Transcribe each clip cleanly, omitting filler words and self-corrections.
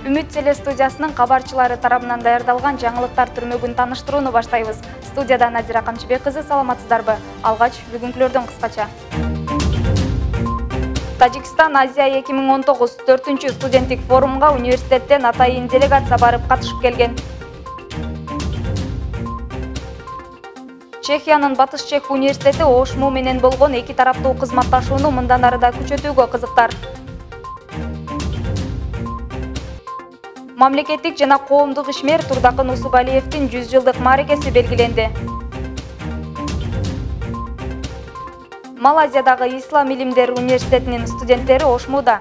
Үмүт телестудиясынын кабарчылары тарабынан даярдалган жаңылыктар түрмөгүн таныштырууну баштайбыз. Студияда Надира Камчыбек кызы, саламатсыздарбы? Алгач бүгүнкүлөрдөн кыскача. Тажикстан Азия 2019 4-чү студенттик форумга университеттен атайын делегация барып катышып келген. Чехиянын Батыш Чех университети ОШМУ менен болгон эки тараптуу кызматташууну мындан ары да күчөтүүгө кызыктар. Мамлекеттик жана коомдук ишмер Турдакын Усубалиевдин 100 жылдык мааракеси белгиленди. Малайзиядагы Ислам илимдери университетинин студенттери ОШМУда.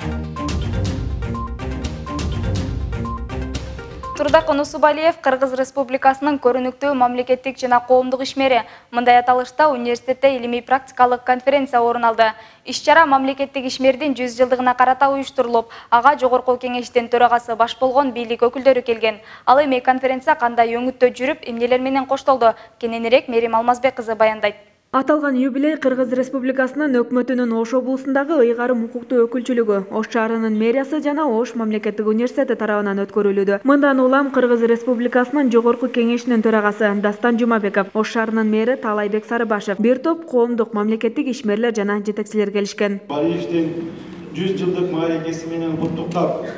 Турдакын Усубалиев Кыргыз Республикасынын көрүнүктүү мамлекеттик жана коомдук ишмери. Мындай аталышта университетте илимий практикалык конференция орун алды. Иш-чара мамлекеттик ишмердин 100 жылдыгына карата уюштурулуп, ага жогорку кеңештин төрагасы баш болгон бийлик өкүлдөрү келген. Ал эми конференция кандай өңүттө жүрүп, эмнелер менен коштолду? Кененирээк Мерим Алмазбек кызы баяндайт. Аталган юбилей Кыргыз Республикасынын өкмөтүнүн Ош облусундагы ыйгарым укуктуу өкүлчүлүгү, Ош шаарынын мэриясы жана Ош мамлекеттик университети тарабынан өткөрүлүүдө. Мындан улам Кыргыз Республикасынын жогорку кеңешинин төрагасы Дастан Жумабеков, Ош шаарынын мэри Талайбек Сарыбашев, бир топ коомдук мамлекеттик ишмерлер жана жетекчилер келишкен. Балиевдин 100 жылдык мааракеси менен куттуктап,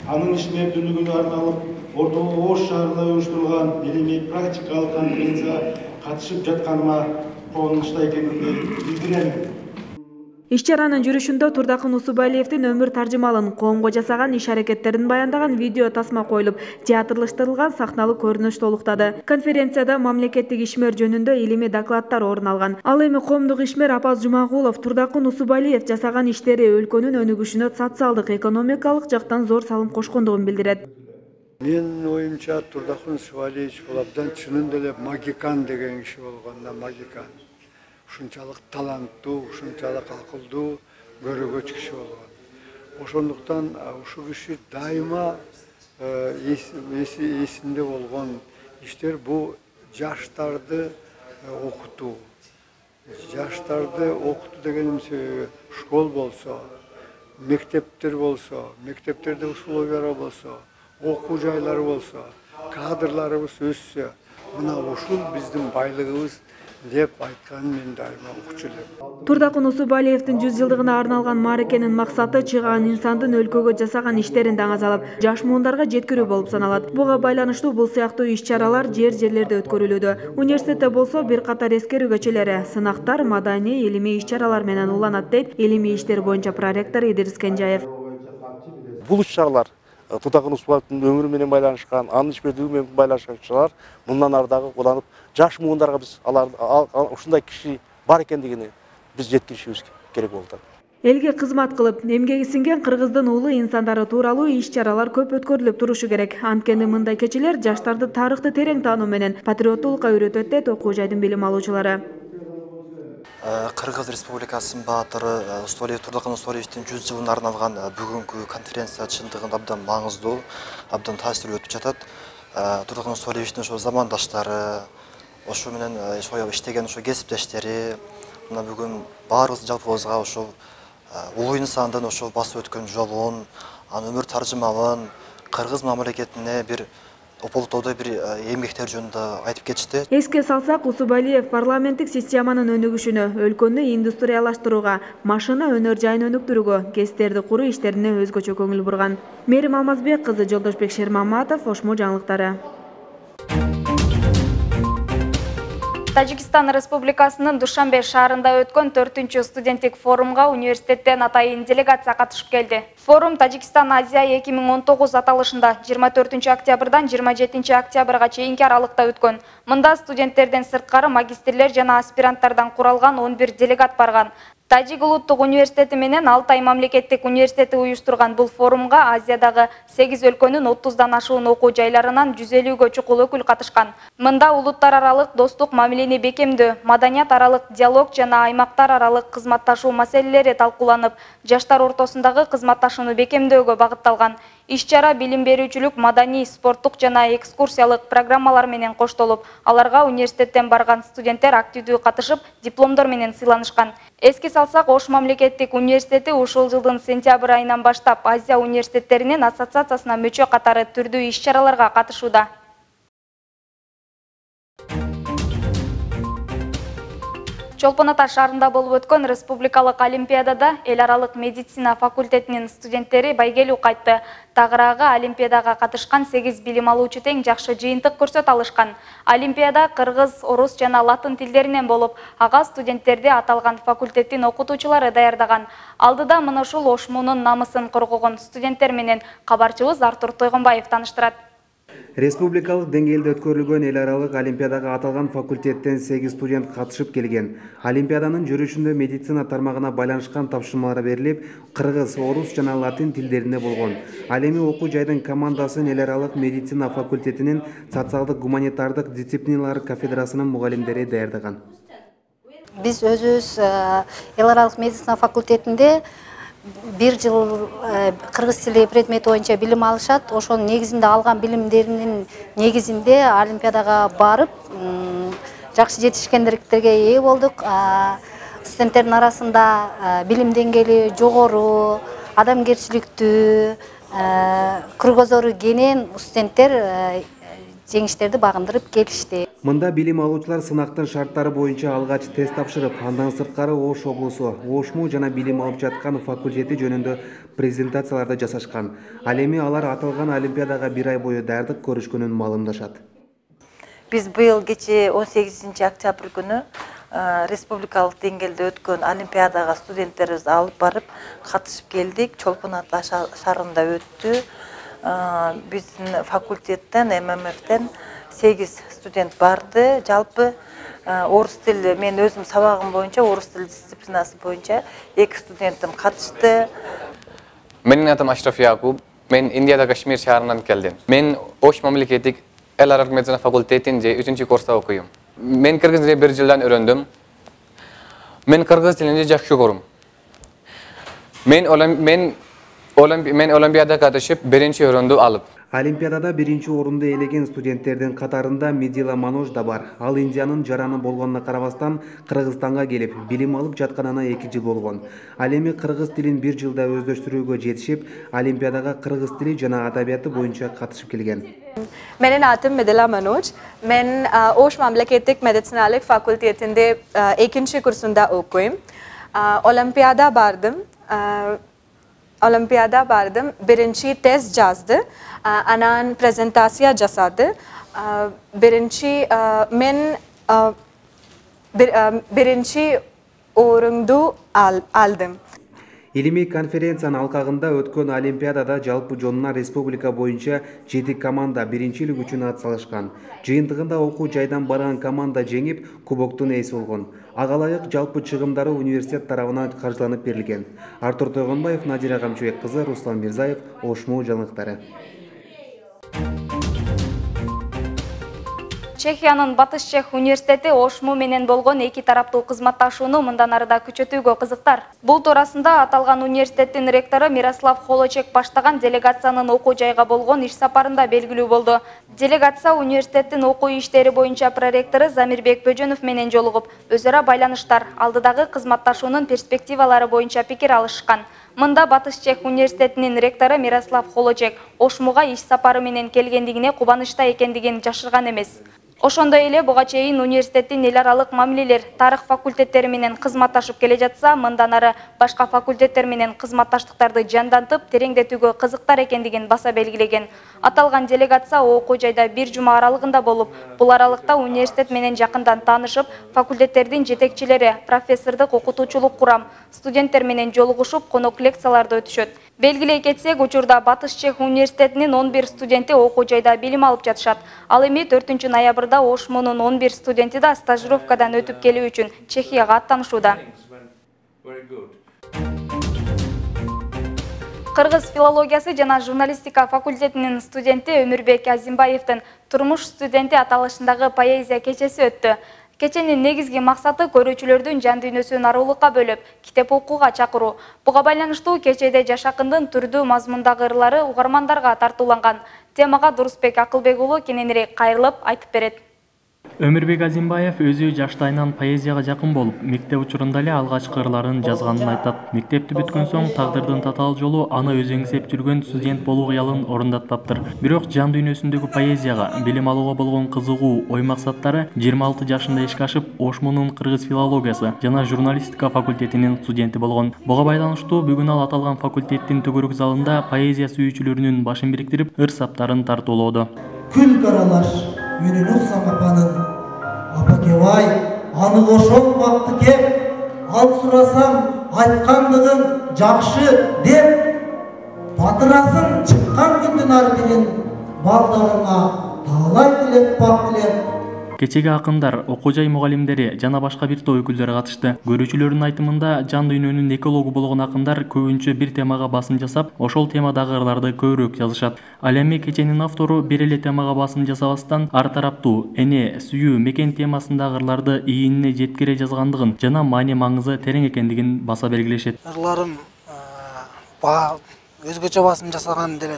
анын ишмердүүлүгүнө арналып, Ош шаарында уюштурулган илимий практикалык конференция катышып жатканыма кубанычта экенимди билдирем. Иш-чаранын жүрүшүндө Турдакын Усубалиевдин өмүр таржымалын, коомго жасаган иш-аракеттерин баяндаган видео тасма коюлуп, театрлаштырылган сахналык көрүнүш толуктады. Конференцияда мамлекеттик ишмер жөнүндө илимий докладдар орун алган. Ал эми коомдук ишмер Апаз Жумагулов Турдакын Усубалиев жасаган иштери өлкөнүн өнүгүшүнө социалдык, экономикалык жактан зор салым кошкондугун билдирет. Мен оюмча Турдакын Усубалиевич бул абдан чынында эле магикан деген киши болгон да, магикан. Ушунчалык таланттуу, ушунчалык акылдуу, көрөгөч киши болгон. Ошондуктан ушул киши дайыма эсинде болгон иштер бул жаштарды окутуу. Жаштарды окутуу дегеним себеби школ болсо, мектептер болсо, мектептерде условиялар болсо, окуу жайлары болсо, кадрларыбыз өссө, мына ушул биздин байлыгыбыз деп айтканын мен дайыма укчу элем. Турдакын Усубалиевдин 100 жылдыгына арналган мааракенин максаты чыгаан инсандын өлкөгө жасаган иштерин даңазалап, жаш муундарга жеткирүү болуп саналат. Буга байланыштуу бул сыяктуу иш-чаралар жер-жерлерде өткөрүлүүдө. Университетте болсо бир катар эскерүү көчөлөрү, сынактар, маданий, илимий иш-чаралар менен уланат дейт илимий иштер боюнча проректор Идирис Кенжаев. Бул иш-чаралар Турдакын Усубалиевдин өмүрү менен байланышкан, анын ишмердүүлүгү менен байланышкан иш-чаралар мындан ары дагы уланып, жаш муундарга биз ушундай киши бар экендигин биз жеткиришибиз керек болуп атат. Элге кызмат кылып, эмгеги сиңген Кыргыздын улуу инсандары тууралуу иш-чаралар көп өткөрүлүп турушу керек. Анткени мындай кечелер жаштарды тарыхты терең таануу менен патриоттуулукка үйрөтөт дейт окуу жайдын билим алуучулары. Кыргыз Республикасынын баатыры Турдакын Усубалиевдин 100 жылына арналган бүгүнкү конференция чындыгында абдан маңыздуу, абдан таасирүү өтүп жатат. Турдакын Усубалиевдин ошо замандаштары, ошо менен иштеген ошо кесиптештери, мына бүгүн баарыбыз жалпыбызга ошо улуу инсандын ошо басып өткөн жолун, анын өмүр таржымалын, кыргыз мамлекетине бир ополтоодой бир эмгектер жөнүндө айтып кетишти. Эске салсак, Усубалиев парламенттик системанын өнүгүшүнө, өлкөнү индустриялаштырууга, машина өнөр жайын өнүктүрүүгө, КЭСтерди куруу иштерине өзгөчө көңүл бурган. Мерим Алмазбек кызы, Жолдошбек Шермаматов, ОШМУ жаңылыктары. Тажикстан Республикасынын Душанбе шаарында өткөн 4-чү студенттик форумга университеттен атайын делегация катышып келди. Форум Тажикстан Азия 2019 аталышында 24 октябрдан 27 октябрга чейинки аралыкта өткөн. Мында студенттерден сырткары магистрлер жана аспиранттардан куралган 11 делегат барган. Тажик улуттук университети менен Алтай мамлекеттик университети уюштурган бул форумга Азиядагы 8 өлкөнүн 30дан ашуун окуу жайларынан 150гө чукул өкүл катышкан. Мында улуттар аралык достук мамилени бекемдөө, маданият аралык диалог жана аймактар аралык кызматташуу маселелери талкууланып, жаштар ортосундагы кызматташууну бекемдөөгө багытталган. Иш-чара билим берүүчүлүк, маданий, спорттук жана экскурсиялык программалар менен коштолуп, аларга университеттен барган студенттер активдүү катышып, дипломдор менен сыйланышкан. Эске салсак, Ош мамлекеттик университети ушул жылдын сентябрь айынан баштап Азия университеттеринин ассоциациясына мүчө катары түрдүү иш-чараларга катышууда. Чолпон Ата шаарында болуп өткөн республикалык олимпиадада эл аралык медицина факультетинин студенттери байгелүү кайтты. Тагыраагы олимпиадага катышкан 8 билим алуучу тең жакшы жыйынтык көрсөтө алышкан. Олимпиада кыргыз, орус жана латын тилдеринен болуп, ага студенттерди аталган факультеттин окутуучулары даярдаган. Алдыда мына ушул Ошмунун намысын коргогон студенттер менен кабарчыбыз Артур Тойгонбаев тааныштырат. Республикалык деңгээлде өткөрүлгөн эл аралык олимпиадага аталган факультеттен 8 студент катышып келген. Олимпиаданын жүрүшүндө медицина тармагына байланышкан тапшырмалар берилип, кыргыз, орус жана латын тилдеринде болгон. Ал эми окуу жайдын командасын эл аралык медицина факультетинин социалдык гуманитардык дисциплиналар кафедрасынын мугалимдери даярдаган. Биз өзүбүз эл аралык медицина факультетинде бир жыл кыргыз тили предмети боюнча билим алышат. Ошонун негизинде алган билимдеринин негизинде олимпиадага барып, жакшы жетишкендиктерге ээ болдук. Студенттердин арасында билим деңгээли жогору, адамгерчиликтүү, кыргызору кенен студенттер жеңиштерди багындырып келишти. Мында билим алуучулар сынактын шарттары боюнча алгач тест тапшырып, андан сырткары Ош облусу, Ошму жана билим алып жаткан факультети жөнүндө презентацияларды жасашкан. Ал эми алар аталган олимпиадага 1 ай бою даярдык көрүшкөнүн маалымдашат. Биз быйыл кечээ 18 октябрь күнү республикалык деңгээлде өткөн олимпиадага студенттерибизди алып барып катышып келдик. Чолпон Ата шаарында өттү. Биздин факультеттен, ММФтен 8 студент барды. Жалпы орус тили, мен өзүм сабагым боюнча, орус тили дисциплинасы боюнча 2 студентим катышты. Менин атым Ашраф Якуб. Мен Индияда Кашмир шаарынан келдим. Мен Ош мамлекеттик эл аралык медицина факультетинде 3-чү курста окуйм. Мен кыргыз тилин 1 жылдан өйрөндүм. Мен кыргыз тилинде жакшы көрөм. Мен олимпиадага катышып, 1-чи орунду алып. Олимпиадада 1-чи орунду ээлеген студенттердин катарында Медила Манож да бар. Ал Индиянын жараны болгонуна карабастан Кыргызстанга келип, билим алып жатканына 2 жыл болгон. Ал эми кыргыз тилин 1 жылда өздөштүрүүгө жетишип, олимпиадага кыргыз тили жана адабияты боюнча катышып келген. Менин атым Медила Манож. Мен Ош мамлекеттик медициналык факультетинде 2-чи курсунда окуйм. Олимпиада бардым, 1-чи тест жазды, анан презентация жасады. Мен 1-чи орунду алдым. Илимий конференциянын алкагында өткөн олимпиадада жалпы жонуна республика боюнча 7 команда 1-чилик үчүн ат салышкан. Жыйынтыгында окуу жайдан барган команда жеңип, кубоктун ээси болгон. Ага ылайык жалпы чыгымдары университет тарабынан каржыланып берилген. Артур Тойгонбаев, Надира Камчыбек кызы, Руслан Мирзаев, Ошму жаңылыктары. Чехиянын Батыш Чех университети Ошму менен болгон 2 тараптуу кызматташууну мындан арыда күчөтүүгө кызыктар. Бул туурасында аталган университеттин ректору Мирослав Холочек баштаган делегациянын окуу жайга болгон иш сапарында белгилүү болду. Делегация университеттин окуу иштери боюнча проректору Замирбек Бөжөнов менен жолугуп, өз ара байланыштар, алдыдагы кызматташуунун перспективалары боюнча пикир алышкан. Мында Батыш Чех университетинин ректору Мирослав Холочек Ошмуга иш сапары менен келгендигине кубанычта экендигин жашырган эмес. Ошондой эле буга чейин университеттин эл аралык мамилелер, тарых факультеттери менен кызматташып келе жатса, мындан ары башка факультеттер менен кызматташтыктарды жандантып, тереңдетүүгө кызыктар экендигин баса белгилеген. Аталган делегация окуу жайда 1 жума аралыгында болуп, бул аралыкта университет менен жакындан таанышып, факультеттердин жетекчилери, профессордук окутуучулук курам, студенттер менен жолугушуп, конок лекцияларды өтүшөт. Белгилей кетсек, учурда Батыш Чех университетинин 11 студенти окуу жайда билим алып жатышат. Ал эми 4 ноябрда Ошмунун 11 студенти да стажировкадан өтүп келүү үчүн Чехияга аттанышууда. Кыргыз филологиясы жана журналистика факультетинин студенти Өмүрбек Азимбаевдин турмуш студенти аталышындагы поэзия кечеси өттү. Кеченин негизги максаты көрүүчүлөрдүн жан дүйнөсүн арулукка бөлүп, китеп окууга чакыруу. Буга байланыштуу кечеде Жаш акындын түрдүү мазмундагы ырлары угармандарга тартууланган. Темага Дурусбек Акылбек уулу кененирээк кайрылып айтып берет. Өмүрбек Азимбаев өзү жаштайынан поэзияга жакын болуп, мектеп учурунда эле алгачкы ырларын жазганын айтат. Мектепти бүткөн соң тагдырдын татаал жолу аны өзөңсеп жүргөн студент болуу кыялын орундатпаптыр. Бирок жан дүйнөсүндөгү поэзияга, билим алууга болгон кызыгуу, ой максаттары 26 жашында ишке ашып, Ошмунун кыргыз филологиясы жана журналистика факультетинин студенти болгон. Буга байланыштуу бүгүн ал аталган факультеттин төгөрүк залында поэзия сүйүүчүлөрүнүн башын бириктирип, ыр саптарын тартуулоодо. Күн каралаш менен уксам апанын, апа кебай, аны ошол бакты кеп, ал сурасам айткандыгың жакшы деп, батырасың чыккан күндүн ары менен балдарыңа таалай тилеп бак тилеп. Кечеге акындар, окуу жай мугалимдери жана башка бир топ өкүлдөрү катышты. Көрүүчүлөрдүн айтымында жан дүйнөнүн экологу болгон акындар көбүнчө бир темага басым жасап, ошол темадагы ырларды көбүрөөк жазышат. Ал эми кеченин автору бир эле темага басым жасабастан ар тараптуу, эне, сүйүү, мекен темасындагы ырларды ийинине жеткире жазгандыгын жана маани маңызы терең экендигин баса белгилешет. Ырларым өзгөчө басым жасаган деле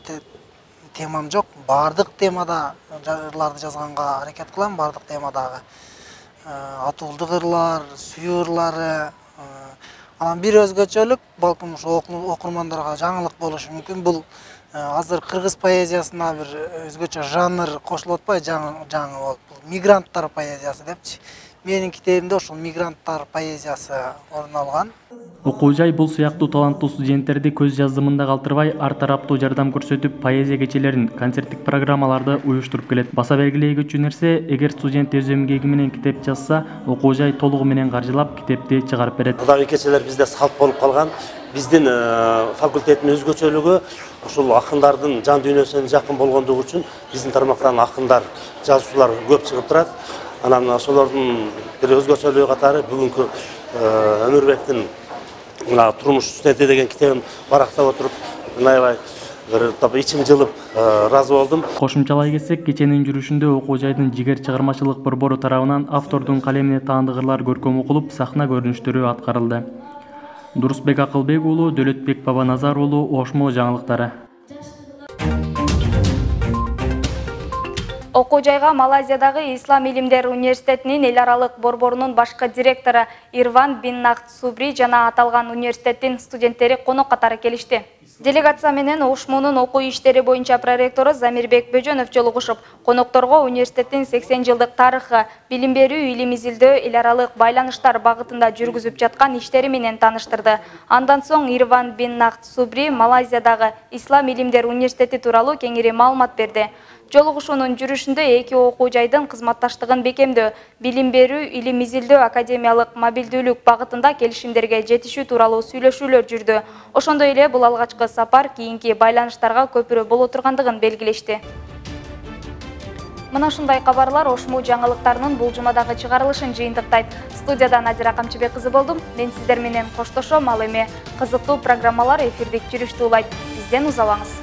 темам жок. Бардык темада ырларды жазганга аракет кылам, бардык темадагы. Атуулдук ырлар, сүйүү ырлары. Анан бир өзгөчөлүк, балким ошо окурмандарга жаңылык болушу мүмкүн. Бул азыр кыргыз поэзиясына бир өзгөчө жанр кошулуп атпайбы, жаңы болуп. Мигранттар поэзиясы депчи. Менин китебимде ошол мигранттар поэзиясы орун алган. Окуу жай бул сыяктуу таланттуу студенттерди көз жаздымында калтырбай, ар тараптуу жардам көрсөтүп, поэзия кечелерин, концерттик программаларды уюштуруп келет. Баса белгилей кетчү нерсе, эгер студент өз эмгеги менен китеп жазса, окуу жай толугу менен каржылап китепти чыгарып берет. Мындагы кечелер бизде салт болуп калган. Биздин факультеттин өзгөчөлүгү ушул акындардын жан дүйнөсүнө жакын болгондугу үчүн биздин тармактан акындар, жазуучулар көп чыгып турат. Анан ошолордун бир өзгөчөлүгү катары бүгүнкү Өмүрбектин мына турмуш студенти деген китебин барактап отуруп, аябай бир топ ичим жылып ыраазы болдум. Кошумчалай кетсек, кеченин жүрүшүндө окуу жайдын жигер чыгармачылык борбору тарабынан автордун калемине таандык ырлар көркөм окулуп, сахна көрүнүштөрү аткарылды. Дурусбек Акылбек уулу, Дөөлөтбек Бабаназар уулу, Ошмо жаңылыктары. Окуу жайга Малайзиядагы Ислам илимдер университетинин эл аралык борборунун башкы директору Ирван бин Нахт Субри жана аталган университеттин студенттери конок катары келишти. Делегация менен Ошмунун окуу иштери боюнча проректору Замирбек Бөжөнов жолугушуп, конокторго университеттин 80 жылдык тарыхы, билим берүү, илим изилдөө, эл аралык байланыштар багытында жүргүзүп жаткан иштери менен тааныштырды. Андан соң Ирван бин Нахт Субри Малайзиядагы Ислам илимдер университети тууралуу кеңири маалымат берди. Жолугушуунун жүрүшүндө эки окуу жайдын кызматташтыгын бекемдөө, билим берүү, илим изилдөө, академиялык мобилдүүлүк багытында келишимдерге жетишүү тууралуу сүйлөшүүлөр жүрдү. Ошондой эле бул алгачкы сапар кийинки байланыштарга көпүрө боло тургандыгын белгилешти. Мына ушундай кабарлар Ошму жаңылыктарынын бул жумадагы чыгарылышын жыйынтыктайт. Студияда Назира Камчыбек кызы болдум. Мен сиздер менен коштошом, ал эми кызыктуу программалар эфирдик жүрүштү улайт. Бизден узабаңыз.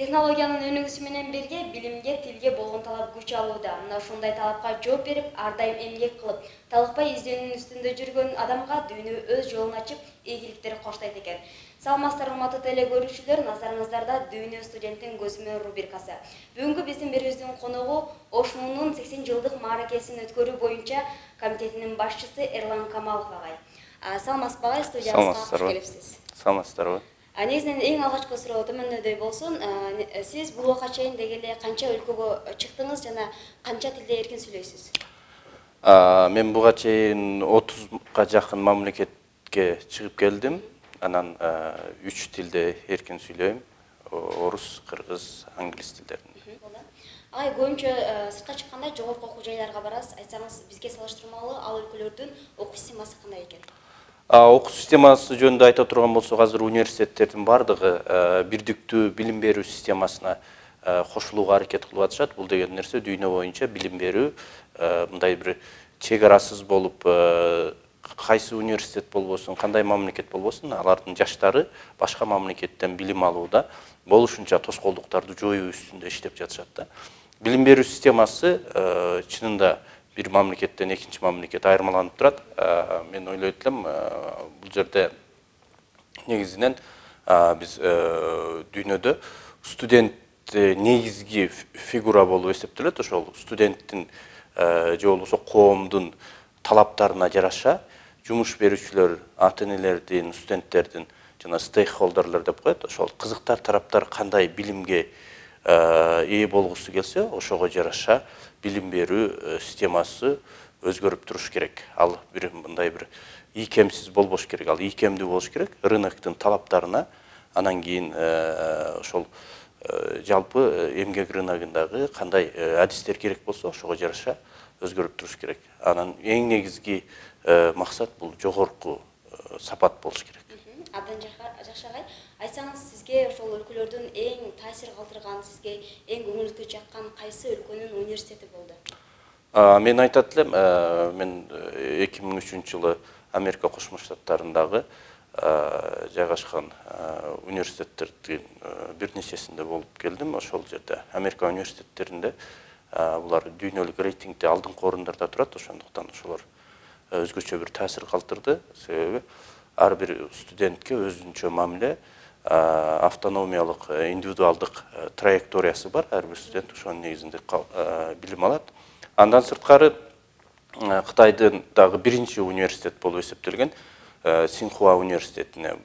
Технологиянын өнүгүүсү менен бирге билимге, тилге болгон талап күч алууда. Мына ушундай талапка жооп берип, ар дайым эмгек кылып, талыкпай издөөнүн үстүндө жүргөн адамга дүйнө өз жолун ачып, ийгиликтер коштойт экен. Саламатсыздар, урматтуу теле көрүүчүлөр, назарыңыздарда Дүйнө студенттин көзү менен рубрикасы. Бүгүнкү биздин берүүбүздүн коногу Ошмунун 80 жылдык мааракесин өткөрүү боюнча комитетинин башчысы Эрлан Камалов агай. Саламатсызбы агай, студиябызга кош келипсиз. Саламатсыздарбы. Негизинен эң алгачкы суроо төмөндөдөй болсун. Сиз бул убакка чейин дегеле канча өлкөгө чыктыңыз жана канча тилде эркин сүйлөйсүз? Мен буга чейин 30га жакын мамлекетке чыгып келдим. Анан 3 тилде эркин сүйлөйм. Орус, кыргыз, англис тилдерин. Агай, көбүнчө сыртка чыкканда жогорку окуу жайларга барасыз. Айтсаңыз, бизге салыштырмалуу ал өлкөлөрдүн окуу системасы кандай экен? Окуу системасы жөнүндө айта турган болсок, азыр университеттердин бардыгы бирдиктүү билим берүү системасына кошулууга аракет кылып атышат. Бул деген нерсе дүйнө боюнча билим берүү мындай бир чек арасыз болуп кайсы университет болбосун, кандай мамлекет болбосун, алардын жаштары башка мамлекеттен билим алууда болушунча тоскоолдуктарды жоюу үстүндө иштеп жатышат да. Билим берүү системасы чынында бир мамлекеттен экинчи мамлекет айырмаланып турат. Мен ойлойт элем, бул жерде негизинен биз дүйнөдө студент негизги фигура болуп эсептелет. Ошол студенттин же болбосо коомдун талаптарына жараша жумуш берүүчүлөр, ата-энелердин, студенттердин жана стейкхолдерлер деп коет. Ошол кызыктар тараптар кандай билимге ээ болгусу келсе, ошого жараша билим берүү системасы өзгөрүп туруш керек. Ал бир мындай бир ийкемсиз болбош керек, ал ийкемдүү болуш керек. Рыноктун талаптарына, анан кийин ошол жалпы эмгек рыногундагы кандай адистер керек болсо, ошого жараша өзгөрүп туруш керек. Анан эң негизги максат бул жогорку сапат болуш керек. Абдан жакшы агай, айтсаңыз, сизге ошол өлкөлөрдүн эң таасир калтырган, сизге эң көңүлгө жаккан кайсы өлкөнүн университети болду? Мен айтат элем, мен 2003 жылы Америка Кошмо Штаттарындагы жайгашкан университеттердин бир нечесинде болуп келдим. Ошол жерде Америка университеттеринде булар дүйнөлүк рейтингде алдыңкы орундарда турат, ошондуктан ошолор өзгөчө бир таасир калтырды. Себеби ар бир студентке өзүнчө мамиле, автономиялык, индивидуалдык траекториясы бар. Ар бир студент ошонун негизинде билим алат. Андан сырткары Кытайдын дагы биринчи университет болуп эсептелген Синхуа университетине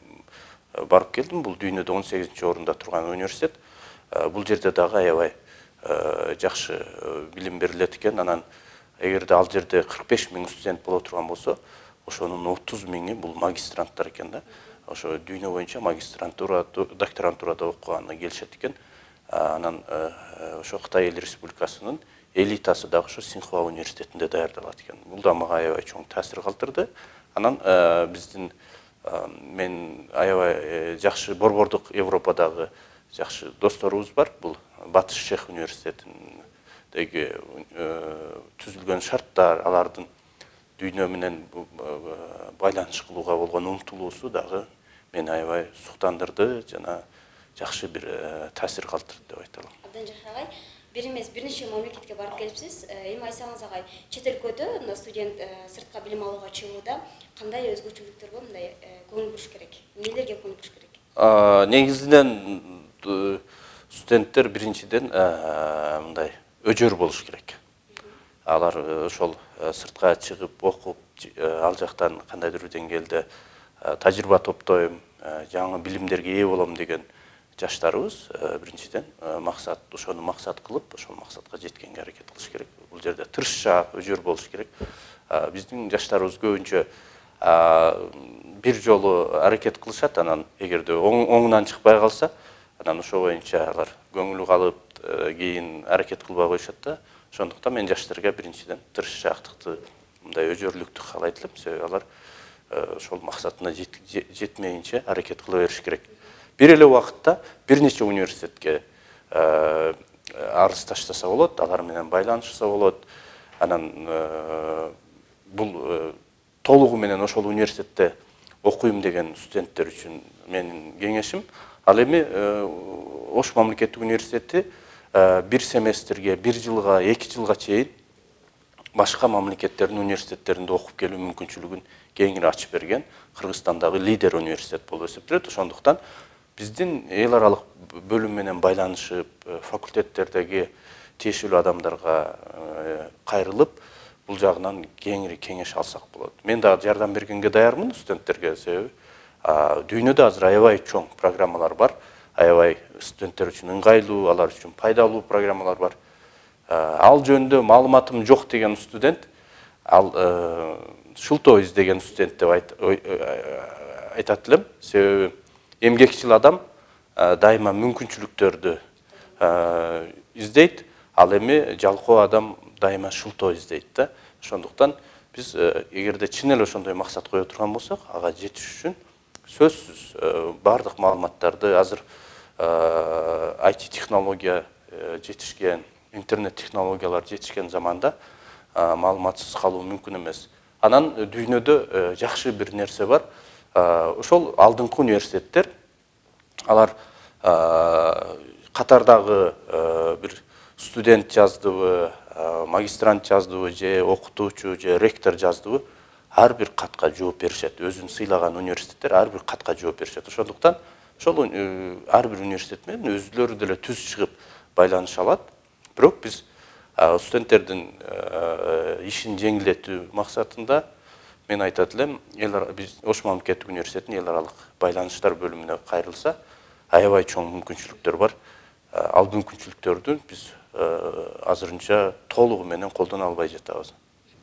барып келдим. Бул дүйнөдө 18-чи орунда турган университет. Бул жерде дагы аябай жакшы билим берилет экен. Анан эгерде ал жерде 45 000 студент боло турган болсо, ошонун 30 000-и бул магистранттар экен да. Ошо дүйнө боюнча магистрантура, докторантурада окуганына келишет экен. Анан ошо Кытай Эл Республикасынын элитасы дагы ошо Синхуа университетинде даярдалат экен. Бул да мага аябай чоң таасир калтырды. Анан биздин мен аябай жакшы борбордук Европадагы жакшы досторубуз бар. Бул Батыш Шех университетиндеги түзүлгөн шарттар, алардын дүйнө менен байланыш кылууга болгон умтулуусу дагы мени аябай суктандырды жана жакшы бир таасир калтырды деп айта алам. Абдан жакшы агай. Бир эмес, бир нече мамлекетке барып келипсиз. Эми айтсаңыз агай, чет өлкөдө студент сыртка билим алууга чыгууда кандай өзгөчөлүктөргө мындай көңүл буруш керек? Эмнелерге көңүл буруш керек? Негизинен студенттер биринчиден мындай өжөр болуш керек. Алар ошол сыртка чыгып окуп, ал жактан кандайдыр бир деңгээлде тажрыйба топтойм, жаңы билимдерге ээ болом деген жаштарыбыз биринчиден максат, ошону максат кылып, ошол максатка жеткенге аракет кылыш керек. Бул жерде тырышчаак, өжөр болуш керек. Биздин жаштарыбыз көбүнчө бир жолу аракет кылышат, анан эгерде оңунан чыкпай калса, анан ошо боюнча алар көңүлү калып, кийин аракет кылбай коюшат да. Ошондуктан мен жаштарга биринчиден тырышчаактыкты, мындай өжөрлүктү каалайт элем. Себеби алар ошол максатына жетмейинче аракет кыла бериш керек. Бир эле убакытта бир нече университетке арыз таштаса болот, алар менен байланышса болот. Анан бул толугу менен ошол университетте окуйм деген студенттер үчүн менин кеңешим, ал эми Ош мамлекеттик университети бир семестрге, бир жылга, 2 жылга чейин башка мамлекеттердин университеттеринде окуп келүү мүмкүнчүлүгүн кеңири ачып берген Кыргызстандагы лидер университет болуп эсептелет. Ошондуктан биздин эл аралык бөлүм менен байланышып, факультеттердеги тиешелүү адамдарга кайрылып, бул жагынан кеңири кеңеш алсак болот. Мен дагы жардам бергенге даярмын студенттерге, себеби дүйнөдө азыр аябай чоң программалар бар, аябай студенттер үчүн ыңгайлуу, алар үчүн пайдалуу программалар бар. Ал жөнүндө маалыматым жок деген студент, ал шылтоо издеген студент деп айтат элем. Себеби эмгекчил адам дайыма мүмкүнчүлүктөрдү издейт, ал эми жалкоо адам дайыма шылтоо издейт да. Ошондуктан биз эгерде чын эле ошондой максат кое турган болсок, ага жетиш үчүн сөзсүз бардык маалыматтарды азыр IT технология жетишкен, интернет технологиялар жетишкен заманда маалыматсыз калуу мүмкүн эмес. Анан дүйнөдө жакшы бир нерсе бар. Ошол алдыңкы университеттер, алар катардагы бир студент жаздыбы, магистрант жаздыбы, же окутуучу, же ректор жаздыбы, ар бир катка жооп беришет. Өзүн сыйлаган университеттер ар бир катка жооп беришет. Ошондуктан ошол ар бир университет менен өзүлөрү деле түз чыгып байланыша алат. Бирок биз студенттердин ишин жеңилдетүү максатында мен айтат элем, биз Ош мамлекеттик университетинин эл аралык байланыштар бөлүмүнө кайрылса, аябай чоң мүмкүнчүлүктөр бар. Ал мүмкүнчүлүктөрдү биз азырынча толугу менен колдоно албай жатабыз.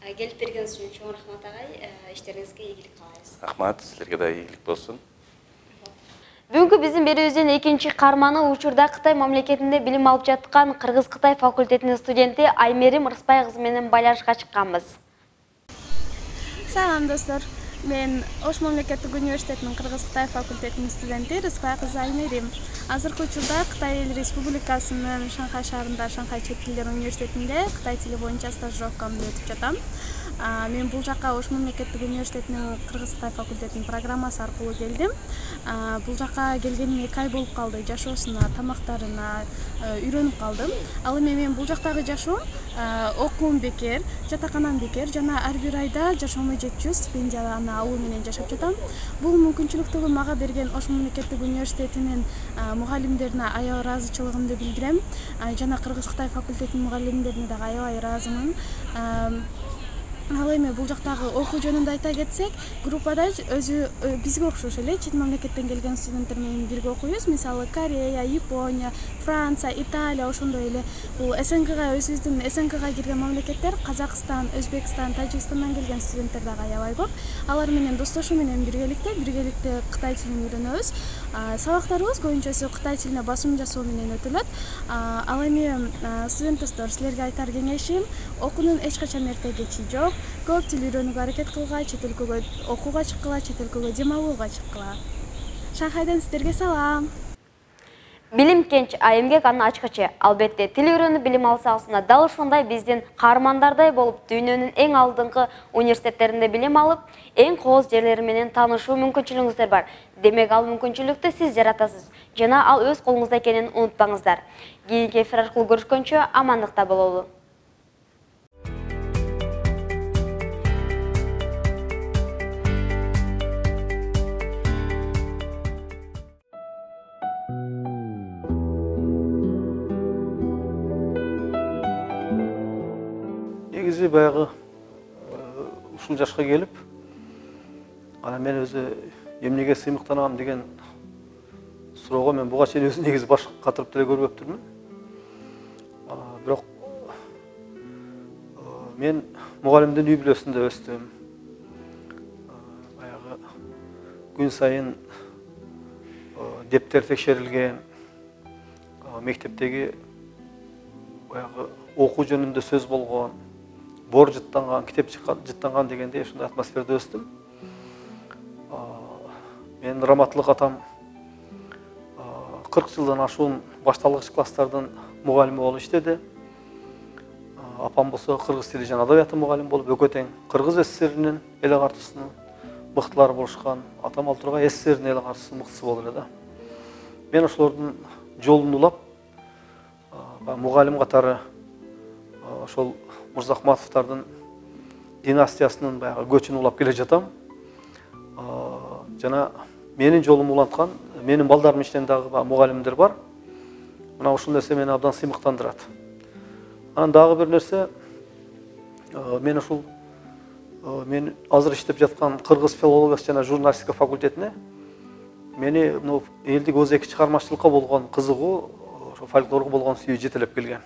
Келип бергениңиз үчүн чоң рахмат агай. Иштериңизге ийгилик каалайбыз. Рахмат, силерге да ийгилик болсун. Бүгүнкү биздин берүүбүздүн экинчи каарманы учурда Кытай мамлекетинде билим алып жаткан Кыргыз-Кытай факультетинин студенти Аймерим Рыспай кызы менен байланышка чыкканбыз. Салам достор. Мен Ош мамлекеттик университетинин Кыргыз-Кытай факультетинин студенти Рыспай кызы Аймерим. Азыркы учурда Кытай Эл Республикасынын Шанхай шаарында Шанхай чет тилдер университетинде Кытай тили боюнча стажировкамды өтүп жатам. Мен бул жакка Ош мамлекеттик университетинин Кыргыз-Кытай факультетинин программасы аркылуу келдим. Бул жакка келгениме 2 ай болуп калды. Жашоосуна, тамактарына үйрөнүп калдым. Ал эми мен бул жактагы жашоом окуум бекер, жатаканам бекер жана ар бир айда жашоомо жетчү стипендияны алуу менен жашап жатам. Бул мүмкүнчүлүктү мага берген Ош мамлекеттик университетинин мугалимдерине аябай ыраазычылыгымды билдирем. Жана Кыргыз-Кытай факультетинин мугалимдерине дагы аябай ыраазымын. Ал эми бул жактагы окуу жөнүндө айта кетсек, группада өзү бизге окшош эле чет мамлекеттен келген студенттер менен бирге окуйбуз. Мисалы Корея, Япония, Франция, Италия, ошондой эле бул СНГга, өзүбүздүн СНГга кирген мамлекеттер, Казакстан, Өзбекстан, Тажикстандан келген студенттер дагы аябай көп. Алар менен достошуу менен биргеликте Кытай тилин үйрөнөбүз. Сабактарыбыз көбүнчөсү Кытай тилине басым жасоо менен өтүлөт. Ал эми студент достор, силерге айтар кеңешим, окуунун эч качан эрте кечи жок. Көп тил үйрөнүүгө аракет кылгыла, чет өлкөгө окууга чыккыла, чет өлкөгө дем алууга чыккыла. Шанхайдан сиздерге салам. Билим кенч, эмгек анын ачкычы. Албетте, тил үйрөнүп билим алсасына дал ушундай биздин каармандардай болуп, дүйнөнүн эң алдыңкы университеттеринде билим алып, эң кооз жерлери менен таанышуу мүмкүнчүлүгүңүздөр бар. Демек, ал мүмкүнчүлүктү сиз жаратасыз. Жана ал өз колуңузда экенин унутпаңыздар. Кийинки эфир аркылуу көрүшкөнчө амандыкта бололу. Негизи баягы ушул жашка келип, анан мен өзү эмнеге сыймыктанам деген суроого мен буга чейин өзү негизи баш катырып деле көрбөптүрмүн. Бирок мен мугалимдин үй бүлөсүндө өстүм. Баягы күн сайын дептер текшерилген, мектептеги баягы окуу жөнүндө сөз болгон, бор жыттанган, китеп жыттанган дегендей ушундай атмосферада өстүм. Мен раматтылык атам 40 жылдан ашуун башталгыч класстардын мугалими болуп иштеди. Апам болсо кыргыз тили жана адабияты мугалими болуп, экөө тең Кыргыз СССРинин эл агартуусунун мыктылары болушкан. Атам ал тургай СССРдин эл агартуусунун мыктысы болду эле да. Мен ошолордун жолун улап, мугалим катары ошол Мырзахматовдардын династиясынын баягы көчүн улап келе жатам. Жана менин жолумду уланткан, менин балдарым ичинен дагы мугалимдер бар. Мына ушул нерсе мени абдан сыймыктандырат. Анан дагы бир нерсе, мен азыр иштеп жаткан Кыргыз филологиясы жана журналистика факультетине мени элдик өзеки чыгармачылыкка болгон кызыгуу, ошо фольклорго болгон сүйүү жетелеп келген.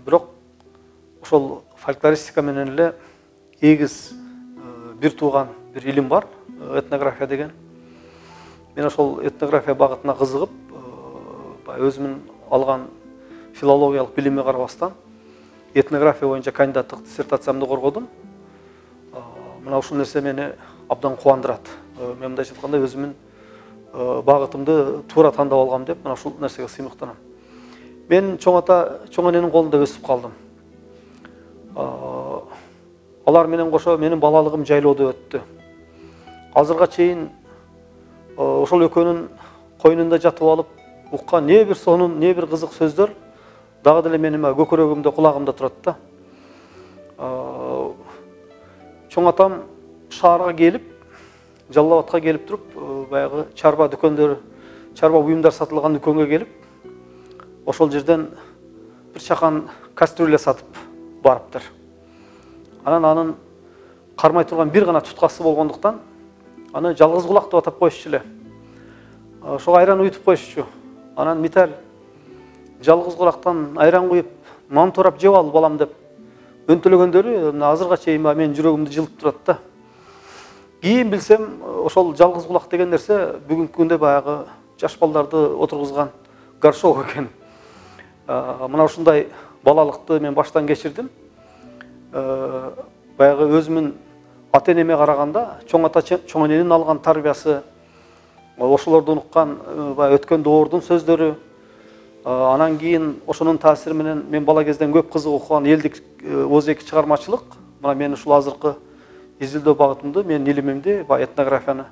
Бирок ошол фольклористика менен эле эгиз бир тууган бир илим бар, этнография деген. Мен ошол этнография багытына кызыгып, өзүмүн алган филологиялык билимге карабастан этнография боюнча кандидаттык диссертациямды коргодум. Мына ушул нерсе мени абдан кубандырат. Мен мындай айтканда өзүмүн багытымды туура тандап алгам деп, мына ушул нерсеге сыймыктанам. Мен чоң эненин колунда өсүп калдым. алар менен кошо менин балалыгым жайлоодо өттү. Азырга чейин ошол экөөнүн койнунда жатып алып уккан не бир сонун, не бир кызык сөздөр дагы деле менин көкөрөгүмдө, кулагымда турат да. Чоң атам шаарга келип, Жалал Абадка келип туруп, баягы чарба дүкөндөр, чарба буюмдар сатылган дүкөнгө келип, ошол жерден бир чакан кастрюля сатып барыптыр. Анан анын кармай турган бир гана туткасы болгондуктан, аны жалгыз кулак деп атап коюшчу эле. Ошо айран уютуп коюшчу. Анан Митал жалгыз кулактан айран куюп, мантурап жеп ал балам деп өнтөлөгөндөрү азырга чейин менин жүрөгүмдү жылып турат да. Кийин билсем, ошол жалгыз кулак деген нерсе бүгүнкү күндө баягы жаш балдарды отургузган горшок экен. Мына ушундай балалыкты мен баштан кечирдим. Баягы өзүмүн ата-энеме караганда, чоң ата, чоң эненин алган тарбиясы, ошолорду унуккан өткөн доордун сөздөрү, анан кийин ошонун таасири менен мен бала кезден көп кызык окуган элдик өзеки чыгармачылык, мына мен ушул азыркы изилдөө багытымды, менин илимимди, этнографияны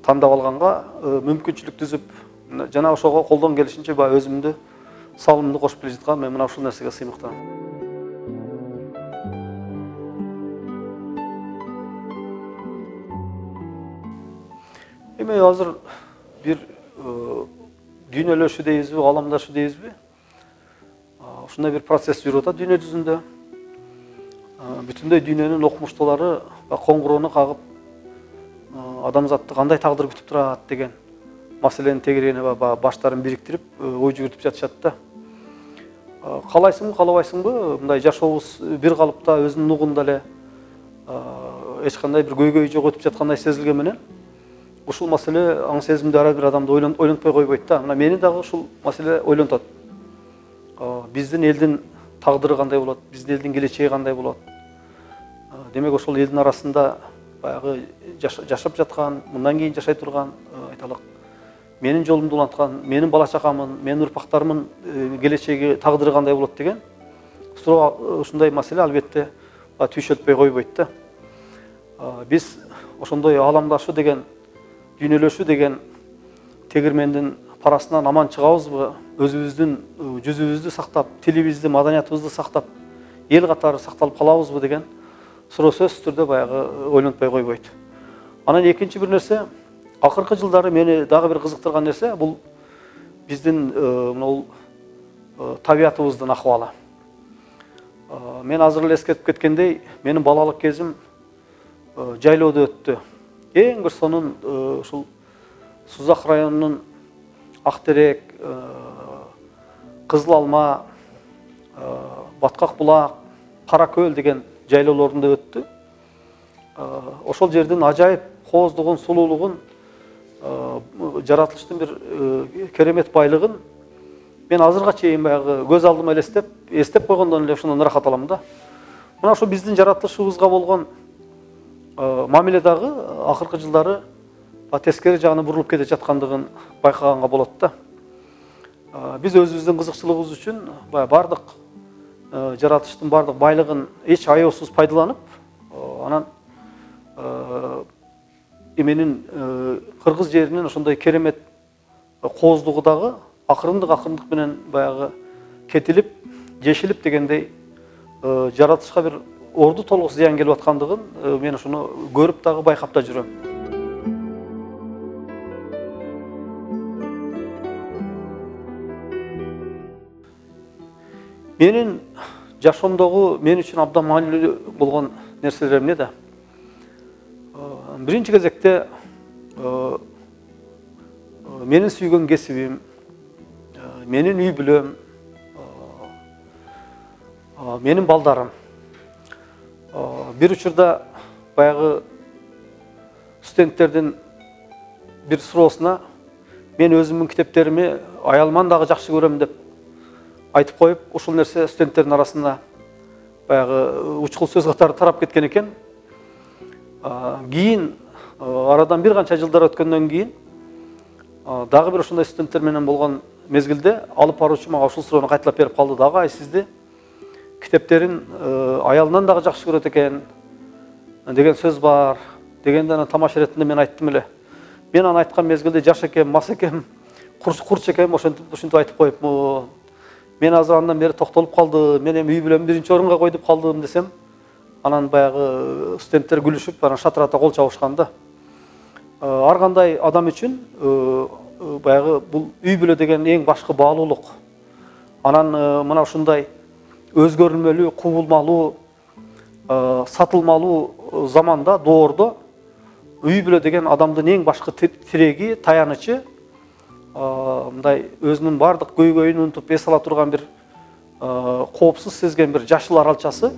тандап алганга мүмкүнчүлүк түзүп, жана ошого колдон келишинче өзүмдү салымымды кошуп келе жаткан мен мына ушул нерсеге сыймыктанам. Эми азыр бир дүйнөлөшүү дейбизби, ааламдашуу дейбизби? Ушундай бир процесс жүрүп атат дүйнө жүзүндө. Бүтүндөй дүйнөнүн окумуштуулары коңгуроону кагып, адамзатты кандай тагдыр күтүп турат деген маселенин тегерене баштарын бириктирип, ой жүгүртүп жатышат да. Каалайсыңбы, каалабайсыңбы, мындай жашообуз бир калыпта өзүнүн нугунда эле эч кандай бир көйгөй жок өтүп жаткандай сезилген менен, ушул маселе аң сезимдүү ар бир адамды ойлонтпой койбойт да. Мына мени дагы ушул маселе ойлонтот. Биздин элдин тагдыры кандай болот, биздин элдин келечеги кандай болот. Демек ошол элдин арасында баягы жашап жаткан, мындан кийин жашай турган, айталык, менин жолумду уланткан, менин бала чакамын, менин урпактарымын келечеги, тагдыры кандай болот деген суроо, ушундай маселе албетте түйшөлтпөй койбойт да. Биз ошондой ааламдашуу деген, дүйнөлөшүү деген тегирмендин парасынан аман чыгабызбы, өзүбүздүн жүзүбүздү сактап, тилибизди, маданиятыбызды сактап, эл катары сакталып калабызбы деген суроо сөзсүз түрдө баягы ойлонтпой койбойт. Анан экинчи бир нерсе, акыркы жылдары мени дагы бир кызыктырган нерсе, бул биздин мына табиятыбыздын акыбалы. Мен азыр эле эскертип кеткендей, менин балалык кезим жайлоодо өттү. Эң бир сонун ушул Сузак районунун Актерек, Кызыл Алма, Баткак булак, Каракөл деген жайлоолорунда өттү. Ошол жердин ажайып кооздугун, сулуулугун, жаратылыштын бир керемет байлыгын мен азырга чейин баягы көз алдыма эстеп койгондон эле ушундан ырахат алам да. Мына ошо биздин жаратылышыбызга болгон мамиле дагы акыркы жылдары тескери жагына бурулуп кете жаткандыгын байкаганга болот да. Биз өзүбүздүн кызыкчылыгыбыз үчүн бардык жаратылыштын бардык байлыгын эч аяосуз пайдаланып, анан эменин кыргыз жеринин ошондой керемет кооздугу дагы акырындык менен баягы кетилип, жешилип дегендей жаратылышка бир орду толук зыян келип аткандыгын мен ошону көрүп дагы байкап да жүрөм. Менин жашоомдогу мен үчүн абдан маанилүү болгон нерселер эмне да? Биринчи кезекте менин сүйгөн кесибим, менин үй бүлөм, менин балдарым. Бир учурда баягы студенттердин бир суроосуна мен өзүмдүн китептерими аялыман дагы жакшы көрөм деп айтып коюп, ушул нерсе студенттердин арасында баягы учкул сөз катары тарап кеткен экен. Кийин арадан бир канча жылдар өткөндөн кийин дагы бир ошондой студенттер менен болгон мезгилде алып баруучу мага ушул суроону кайталап берип калды дагы: "Ай, сизди китептерин аялынан дагы жакшы көрөт экен деген сөз бар дегенде анан тамаша иретинде мен айттым эле. Мен аны айткан мезгилде жаш экем, мас экем, курч экем, ошентип айтып коюпмун. Мен азыр андан бери токтолуп калдым, мен эми үй бүлөм биринчи орунга кой деп калдым десем, анан баягы студенттер күлүшүп, анан шатырата кол чабышкан да. Ар кандай адам үчүн баягы бул үй бүлө деген эң башкы баалуулук. Анан мына ушундай өзгөрүлмөлүү, кубулмалуу, сатылмалуу заманда, доордо үй бүлө деген адамдын эң башкы тиреги, таянычы, мындай өзүнүн бардык көйгөйүн унутуп эс ала турган бир коопсуз сезген бир жашыл аралчасы.